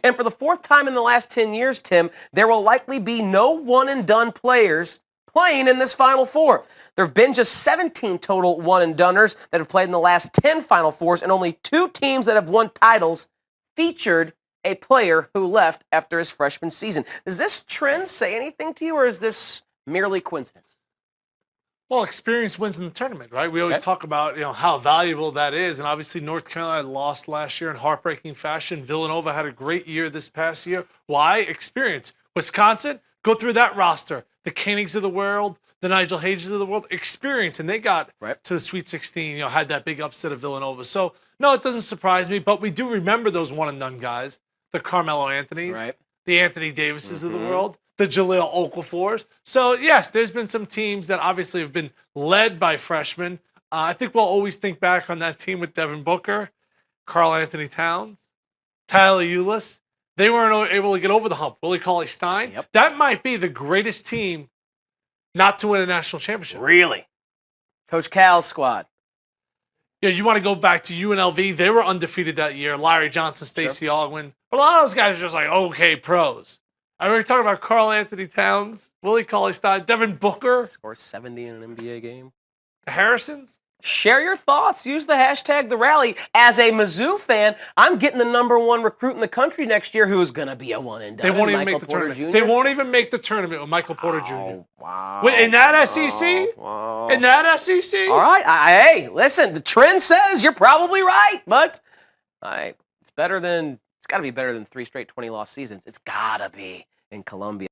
And for the fourth time in the last 10 years, Tim, there will likely be no one-and-done players playing in this Final Four. There have been just 17 total one-and-doners that have played in the last 10 Final Fours, and only 2 teams that have won titles featured a player who left after his freshman season. Does this trend say anything to you, or is this merely coincidence? Well, experience wins in the tournament, right? We always talk about, how valuable that is. And obviously North Carolina lost last year in heartbreaking fashion. Villanova had a great year this past year. Why? Experience. Wisconsin, go through that roster. The Koenigs of the world, the Nigel Hages of the world, experience. And they got to the Sweet 16, had that big upset of Villanova. So, no, it doesn't surprise me. But we do remember those one-and-done guys. The Carmelo Anthonys, the Anthony Davises of the world, the Jahlil Okafors. So, yes, there's been some teams that obviously have been led by freshmen. I think we'll always think back on that team with Devin Booker, Karl Anthony Towns, Tyler Ulis. They weren't able to get over the hump. Willie Cauley-Stein. That might be the greatest team not to win a national championship. Really? Coach Cal's squad. Yeah, you want to go back to UNLV. They were undefeated that year. Larry Johnson, Stacey Augmon. But a lot of those guys are just like, okay, pros. I mean, we're talking about Karl Anthony Towns, Willie Cauley-Stein, Devin Booker. Scores 70 in an NBA game. The Harrisons. Share your thoughts. Use the hashtag #TheRally. As a Mizzou fan, I'm getting the #1 recruit in the country next year who is going to be a one-and-done. They won't even make the tournament. They won't even make the tournament with Michael Porter Jr. Wow. Wait, in that SEC? Wow. In that SEC? All right. Hey, listen, the trend says you're probably right, but it's got to be better than 3 straight 20-loss seasons. It's got to be in Columbia.